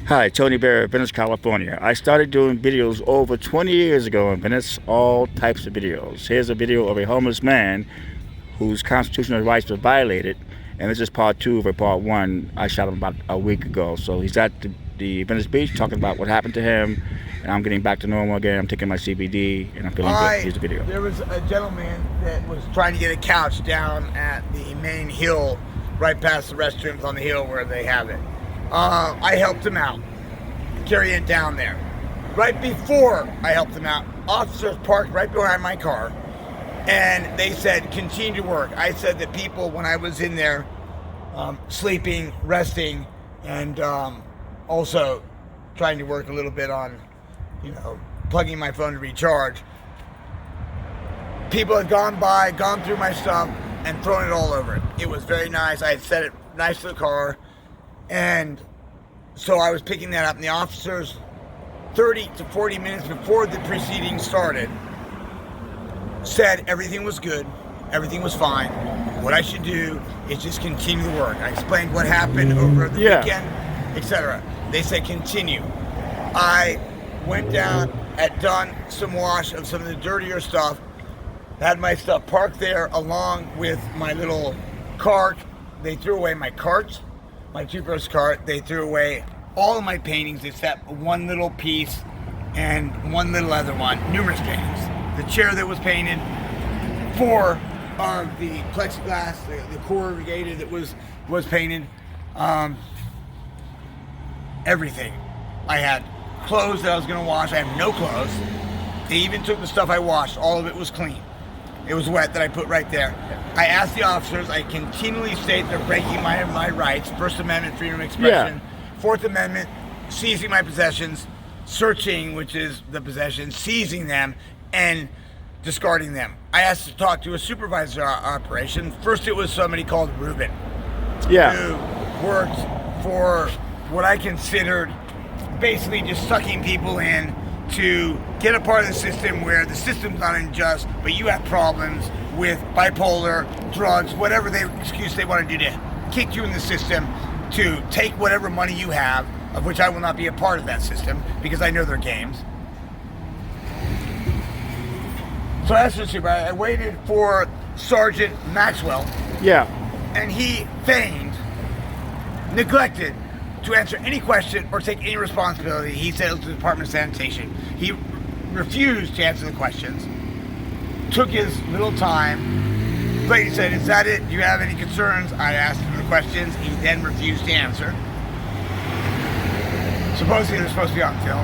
Hi, Tony Bear, Venice, California. I started doing videos over 20 years ago in Venice, all types of videos. Here's a video of a homeless man whose constitutional rights were violated, and this is part two of a part one. I shot him about a week ago. So he's at the Venice Beach talking about what happened to him, and I'm getting back to normal again. I'm taking my CBD, and I'm feeling good. Here's the video. There was a gentleman that was trying to get a couch down at the main hill, right past the restrooms on the hill where they have it. I helped him out, carry it down there. Right before I helped him out, officers parked right behind my car, and they said, continue to work. I said that people, when I was in there, sleeping, resting, and also trying to work a little bit on, plugging my phone to recharge, people had gone by, gone through my stuff, and thrown it all over it. It was very nice. I had set it nice to the car, and so I was picking that up, and the officers, 30 to 40 minutes before the proceedings started, said everything was good, everything was fine. What I should do is just continue the work. I explained what happened over the weekend, etc. They said continue. I went down, had done some wash of some of the dirtier stuff, had my stuff parked there along with my little cart. They threw away my carts, my toothbrush cart. They threw away all of my paintings except one little piece and one little other one, numerous paintings. The chair that was painted, 4 of the plexiglass, the corrugated that was painted, everything. I had clothes that I was going to wash. I have no clothes. They even took the stuff I washed. All of it was clean. It was wet that I put right there. I asked the officers, I continually state they're breaking my rights, First Amendment, freedom of expression, Fourth Amendment, seizing my possessions, searching, which is the possession, seizing them, and discarding them. I asked to talk to a supervisor operation. First it was somebody called Ruben, who worked for what I considered basically just sucking people in to get a part of the system where the system's not unjust, but you have problems with bipolar, drugs, whatever excuse they want to do to kick you in the system, to take whatever money you have, of which I will not be a part of that system because I know their games. So as a supervisor, I waited for Sergeant Maxwell. And he feigned, neglected to answer any question or take any responsibility. He said it was the Department of Sanitation. He refused to answer the questions, took his little time. Lady said, is that it? Do you have any concerns? I asked him the questions. He then refused to answer. Supposedly they're supposed to be on film.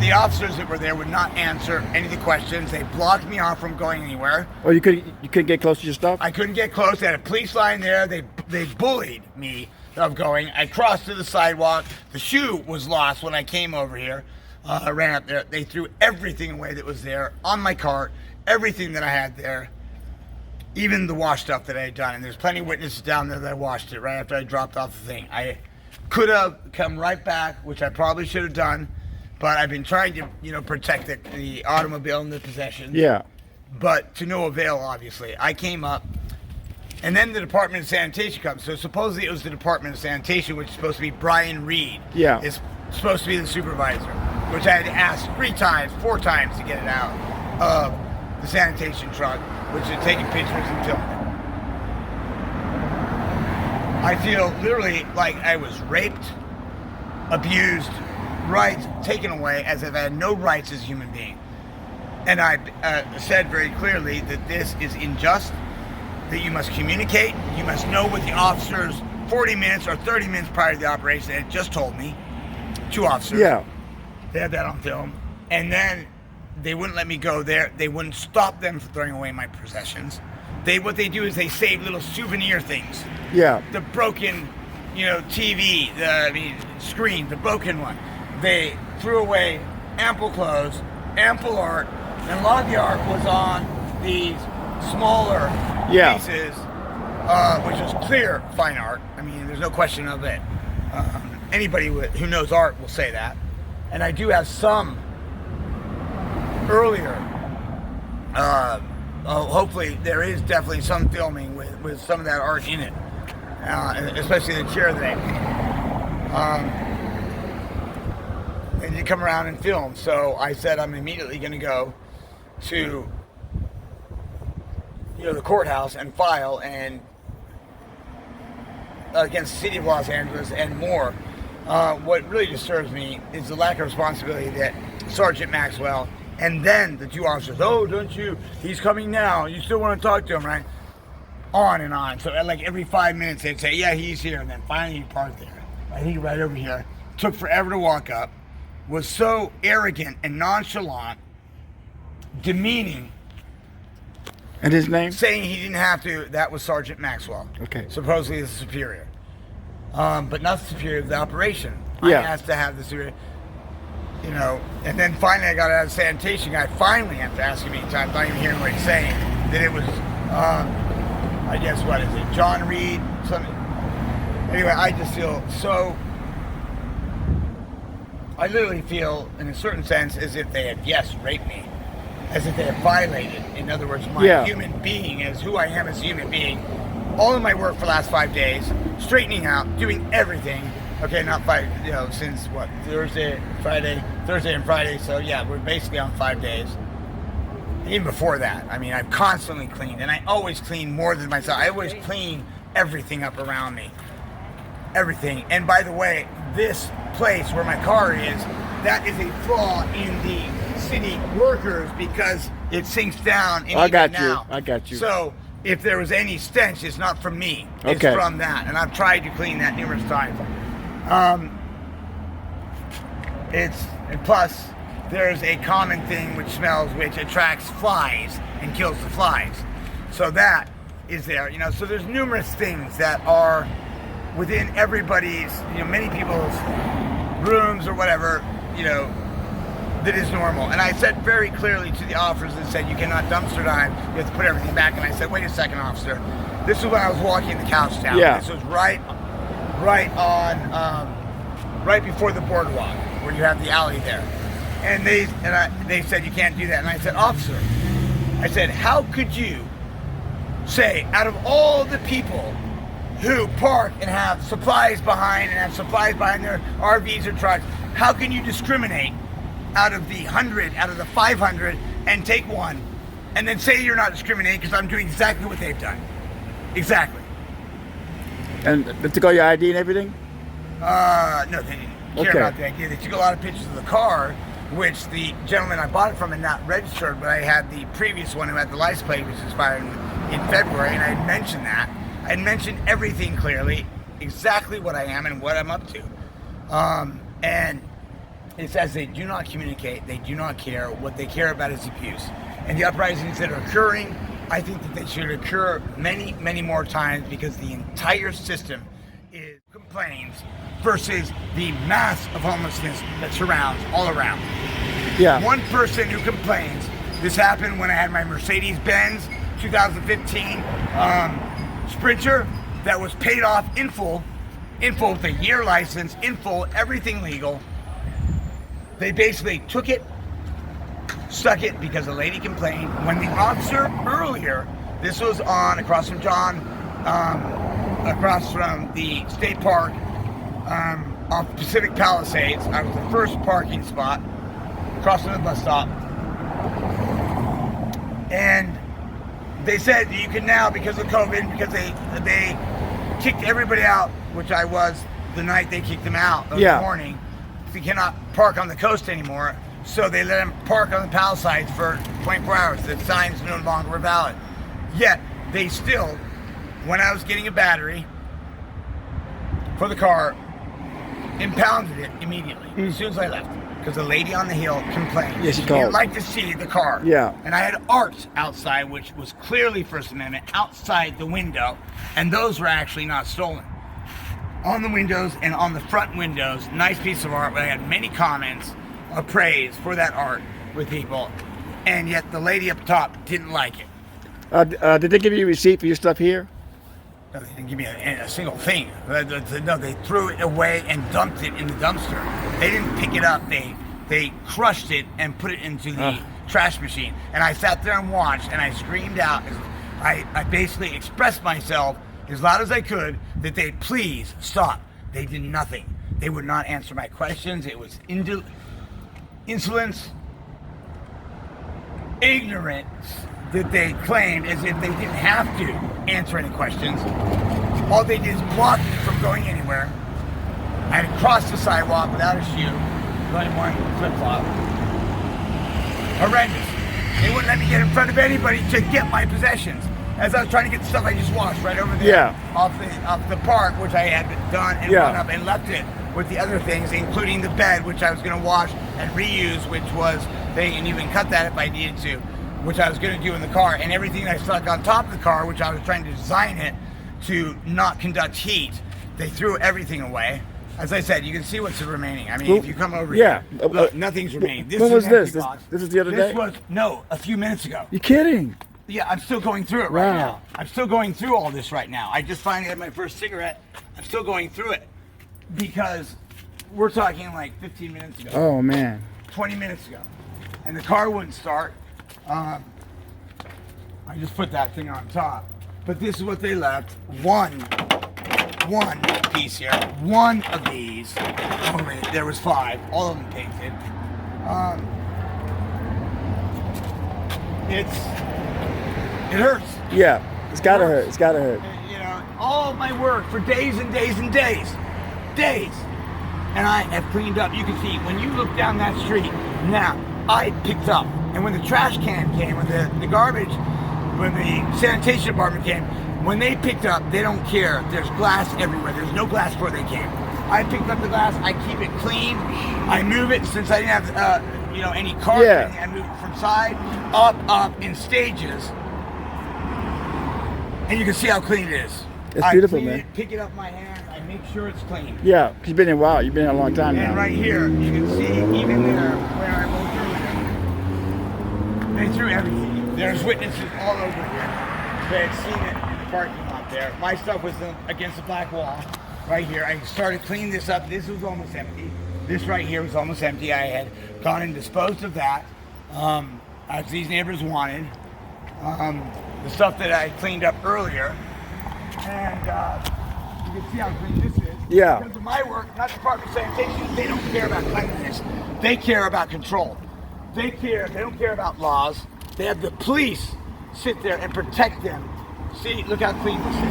The officers that were there would not answer any of the questions. They blocked me off from going anywhere. Oh, you couldn't get close to your stuff? I couldn't get close. They had a police line there. They bullied me of going. I crossed to the sidewalk. The shoe was lost when I came over here. I ran up there. They threw everything away that was there on my cart, everything that I had there, even the wash stuff that I had done. And there's plenty of witnesses down there that I washed it right after I dropped off the thing. I could have come right back, which I probably should have done, but I've been trying to, protect the automobile and the possessions. But to no avail, obviously. I came up, and then the Department of Sanitation comes. So supposedly it was the Department of Sanitation, which is supposed to be Brian Reed. Is supposed to be the supervisor, which I had to ask 3 times, 4 times to get it out of the sanitation truck, which had taken pictures and filmed it. I feel literally like I was raped, abused, rights taken away, as if I had no rights as a human being. And I said very clearly that this is unjust, that you must communicate, you must know what the officers 40 minutes or 30 minutes prior to the operation had just told me. 2 officers. They had that on film. And then they wouldn't let me go there. They wouldn't stop them from throwing away my possessions. What they do is they save little souvenir things. The broken, TV, the screen, the broken one. They threw away ample clothes, ample art, and a lot of the art was on these smaller pieces, which was clear fine art. I mean, there's no question of it. Anybody who knows art will say that. And I do have some earlier, hopefully there is definitely some filming with some of that art in it, especially the chair that I to come around and film. So I said I'm immediately going to go to the courthouse and file and against the city of Los Angeles and more. What really disturbs me is the lack of responsibility that Sergeant Maxwell and then the two officers, oh, don't you, he's coming now, you still want to talk to him, right? On and on. So like every 5 minutes they'd say, yeah, he's here, and then finally he parked there. I think right over here. Took forever to walk up. Was so arrogant and nonchalant, demeaning. And his name? Saying he didn't have to. That was Sergeant Maxwell. Okay. Supposedly the superior. But not the superior of the operation. Yeah. I asked to have the superior. And then finally I got out of the sanitation guy. Finally, after asking me times, not even hearing what he's saying, that it was, I guess, what is it, John Reed? Something. Anyway, I just feel so. I literally feel, in a certain sense, as if they had, raped me. As if they had violated, in other words, my human being, as who I am as a human being. All of my work for the last 5 days, straightening out, doing everything. Okay, not 5, since what? Thursday and Friday. So yeah, we're basically on 5 days. Even before that, I mean, I've constantly cleaned, and I always clean more than myself. I always clean everything up around me. Everything. And by the way, this place where my car is, that is a flaw in the city workers because it sinks down. I got you. So if there was any stench, it's not from me. It's from that. And I've tried to clean that numerous times. Plus, there's a common thing which smells, which attracts flies and kills the flies. So that is there. So there's numerous things that are within everybody's, many people's rooms or whatever, that is normal. And I said very clearly to the officers that said, you cannot dumpster dive, you have to put everything back. And I said, wait a second, officer. This is when I was walking the couch down. Yeah. This was right before the boardwalk, where you have the alley there. And they said, you can't do that. And I said, officer, how could you say, out of all the people who park and have supplies behind their RVs or trucks, how can you discriminate out of the 100, out of the 500, and take one, and then say you're not discriminating because I'm doing exactly what they've done? Exactly. And they took all your ID and everything? No, they didn't care about the idea. They took a lot of pictures of the car, which the gentleman I bought it from had not registered, but I had the previous one who had the license plate, which expired in February, and I had mentioned that. I had mentioned everything clearly, exactly what I am and what I'm up to. And it says they do not communicate, they do not care. What they care about is abuse. And the uprisings that are occurring, I think that they should occur many, many more times because the entire system complains versus the mass of homelessness that surrounds all around. Yeah. One person who complains, this happened when I had my Mercedes-Benz 2015 Sprinter that was paid off in full with a year license, in full, everything legal. They basically took it, stuck it because a lady complained. When the officer earlier, this was on across from the state park, off Pacific Palisades. I was the first parking spot across from the bus stop. And they said you can now, because of COVID, because they kicked everybody out, which I was the night they kicked them out of the morning. You cannot park on the coast anymore, so they let them park on the Palisades for 24 hours. The signs no longer were valid. Yet, they still, when I was getting a battery for the car, impounded it immediately as soon as I left. Because the lady on the hill complained. Yeah, she didn't called. like to see the car. Yeah. And I had art outside, which was clearly First Amendment, outside the window, and those were actually not stolen. On the windows and on the front windows, nice piece of art, but I had many comments of praise for that art with people, and yet the lady up top didn't like it. Did they give you a receipt for your stuff here? No, they didn't give me a single thing. No, they threw it away and dumped it in the dumpster. They didn't pick it up. They crushed it and put it into the trash machine. And I sat there and watched, and I screamed out. I basically expressed myself as loud as I could that they please stop. They did nothing. They would not answer my questions. It was insolence, ignorance that they claimed as if they didn't have to answer any questions. All they did is block me from going anywhere. I had to cross the sidewalk without a shoe, running one flip-flop. Horrendous. They wouldn't let me get in front of anybody to get my possessions. As I was trying to get the stuff I just washed right over there off the park, which I had done and run up and left it with the other things, including the bed, which I was going to wash and reuse, which was thing, and even cut that if I needed to, which I was going to do in the car, and everything I stuck on top of the car, which I was trying to design it to not conduct heat. They threw everything away. As I said, you can see what's remaining. I mean, if you come over here, look, nothing's remaining. When was this? This was the other day? This was, no, a few minutes ago. You kidding? Yeah, I'm still going through it right now. I'm still going through all this right now. I just finally had my first cigarette. I'm still going through it because we're talking like 15 minutes ago. Oh, man. 20 minutes ago. And the car wouldn't start. I just put that thing on top. But this is what they left. One piece here. One of these. Only there was 5. All of them painted. It hurts. Yeah, it's gotta hurt. It's gotta hurt. You know, all my work for days and days and days. Days. And I have cleaned up. You can see when you look down that street. Now, I picked up. And when the trash can came, when the garbage, when the sanitation department came, when they picked up, they don't care. There's glass everywhere. There's no glass before they came. I picked up the glass. I keep it clean. I move it since I didn't have, any carpet. Yeah. I move it from side, up in stages. And you can see how clean it is. It's beautiful, man. Pick it up my hand. I make sure it's clean. Yeah, because you've been here a while. You've been here a long time now. And right here, you can see even there where I moved earlier. They threw everything. There's witnesses all over here. They had seen it in the parking lot there. My stuff was against the black wall right here. I started cleaning this up. This was almost empty. This right here was almost empty. I had gone and disposed of that, as these neighbors wanted. The stuff that I cleaned up earlier. And you can see how clean this is. Yeah. Because of my work, not Department of Sanitation, they don't care about cleanliness. They care about control. They don't care about laws. They have the police sit there and protect them. See, look how clean this is.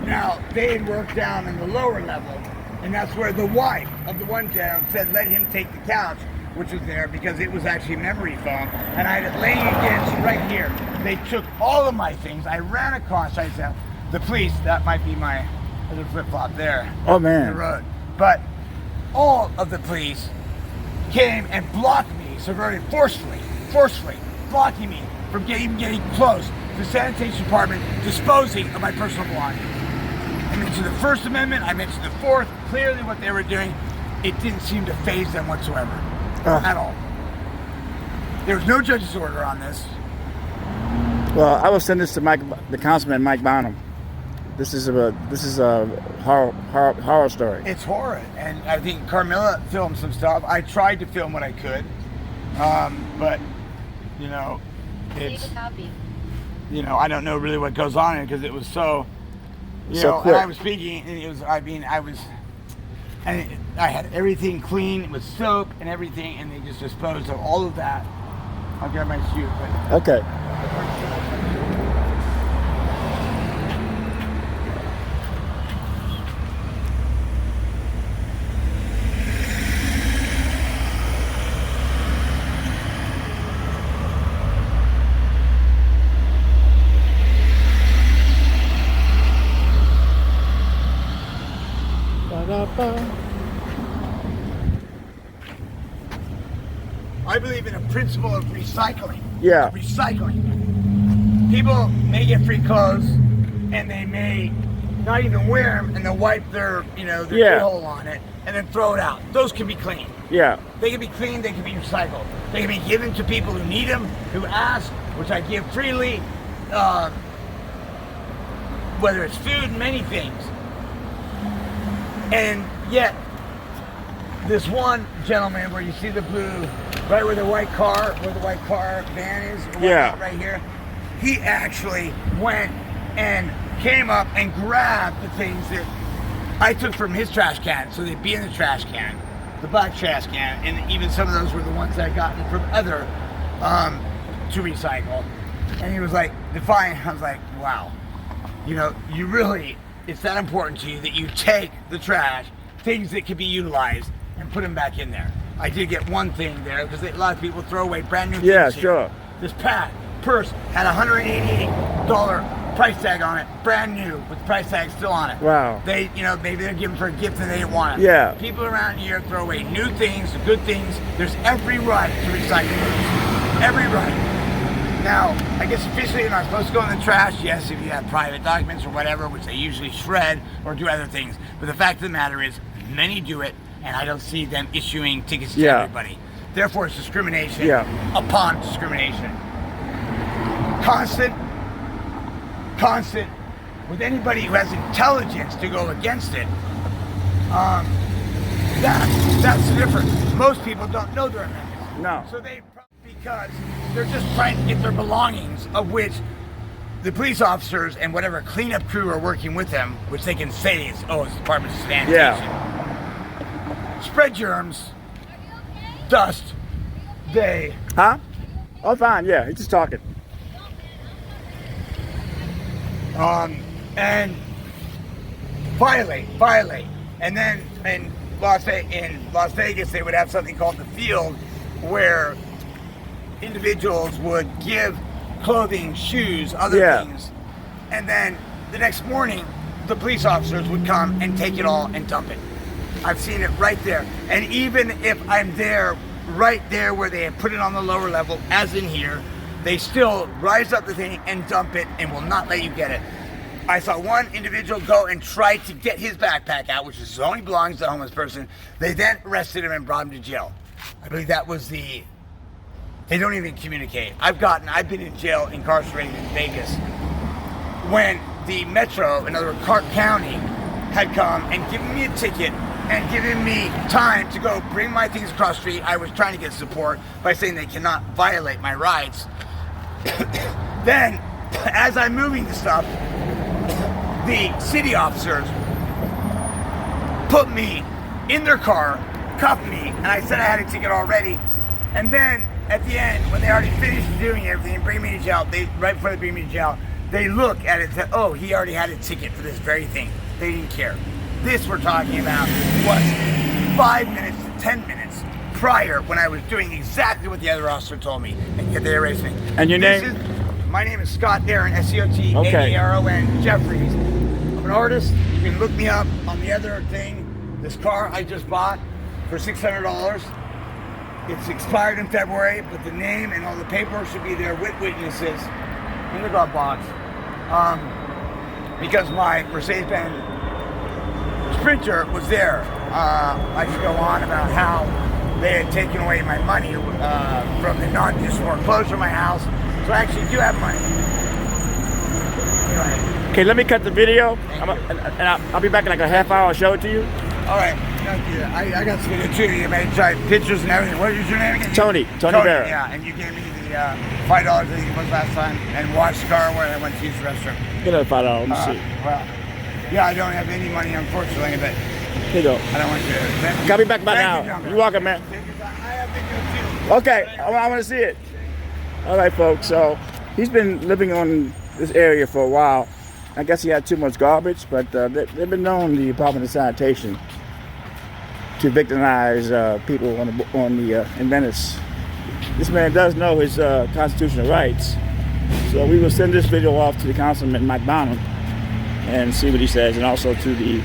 Now, they had worked down in the lower level, and that's where the wife of the one down said, let him take the couch, which was there because it was actually memory foam, and I had it laying against right here. They took all of my things. I ran across, I said, the police, that might be my other flip-flop there. Oh, man. The road. But all of the police came and blocked me, subverted forcefully, blocking me from even getting close to the sanitation department, disposing of my personal belongings. I mentioned the First Amendment, I mentioned the Fourth, clearly what they were doing, it didn't seem to faze them whatsoever, at all. There was no judge's order on this. Well, I will send this to the councilman, Mike Bonham. This is a horror story. It's horror, and I think Carmilla filmed some stuff. I tried to film what I could, but it's I don't know really what goes on in it because it was so quick. And I was speaking, and it was I had everything clean with soap and everything, and they just disposed of all of that. I'll grab my shoe. Okay. I believe in a principle of recycling. Yeah. Recycling. People may get free clothes, and they may not even wear them, and they'll wipe their hole on it, and then throw it out. Those can be clean. Yeah. They can be clean. They can be recycled. They can be given to people who need them, who ask, which I give freely. Whether it's food, many things. And yet, this one gentleman where you see the blue, right where the white car van is, right here, he actually went and came up and grabbed the things that I took from his trash can, so they'd be in the trash can. the black trash can, and even some of those were the ones that I gotten from other to recycle. And he was like, defiant. I was like, wow, you know, you really, it's that important to you that you take the trash, things that could be utilized, and put them back in there. I did get one thing there because a lot of people throw away brand new things. Yeah, here. sure. This purse had a $188 price tag on it, brand new, with the price tag still on it. Wow. They, you know, maybe they're giving for a gift and they didn't want it. Yeah. People around here throw away new things, good things. There's every right to recycle those. Every right. Now, I guess officially you're not supposed to go in the trash. Yes, if you have private documents or whatever, which they usually shred or do other things. But the fact of the matter is, many do it, and I don't see them issuing tickets to everybody. Therefore, it's discrimination upon discrimination. Constant, with anybody who has intelligence to go against it, that's the difference. Most people don't know their amendments. No. So because they're just trying to get their belongings, of which the police officers and whatever cleanup crew are working with them, which they can say is, oh, it's the Department of Sanitation. Spread germs, dust, they... Huh? Oh, fine, yeah, he's just talking. And violate. And then in Las Vegas, they would have something called the field, where individuals would give clothing, shoes, other things, and then the next morning, the police officers would come and take it all and dump it. I've seen it right there. And even if I'm there, right there where they have put it on the lower level, as in here, they still rise up the thing and dump it and will not let you get it. I saw one individual go and try to get his backpack out, which is only belongs to a homeless person. They then arrested him and brought him to jail. I believe that was they don't even communicate. I've been in jail, incarcerated in Vegas, when the Metro, in other words, Clark County, had come and given me a ticket and given me time to go bring my things across the street. I was trying to get support by saying they cannot violate my rights. Then, as I'm moving the stuff, the city officers put me in their car, cuffed me, and I said I had a ticket already. And then, at the end, when they already finished doing everything and bring me to jail, right before they bring me to jail, they look at it and say, oh, he already had a ticket for this very thing. They didn't care. This we're talking about was 5 minutes to 10 minutes prior, when I was doing exactly what the other officer told me, and yet they erased me. And your name? My name is Scott Aaron, S-C-O-T-A-E-R-O-N, Jeffries. I'm an artist. You can look me up on the other thing. This car I just bought for $600. It's expired in February, but the name and all the paperwork should be there with witnesses in the glove box. Because my Mercedes-Benz Sprinter was there. I could go on about how they had taken away my money from the non-judicial foreclosure of my house. So I actually do have money. Anyway. Okay, let me cut the video, I'll be back in like a half hour. I'll show it to you. All right. I got some video too. You made pictures and everything. What was your name again? Tony Barrett. Yeah, and you gave me the $5 I think it was last time, and washed the car when I went to use the restroom. Get that $5. Let me see. Well, yeah, I don't have any money, unfortunately, but here you go. I don't want you to. Gotta be back by now. You're welcome, man. I have video too. Okay, I want to see it. All right, folks. So he's been living on this area for a while. I guess he had too much garbage, but they've been known, the Department of Sanitation, to victimize people in Venice. This man does know his constitutional rights, so we will send this video off to the Councilman Mike Bonham and see what he says, and also to the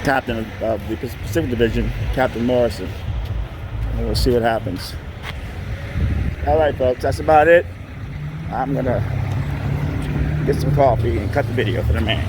captain of the Pacific Division, Captain Morrison, and we'll see what happens. All right, folks, that's about it. I'm gonna get some coffee and cut the video for the man.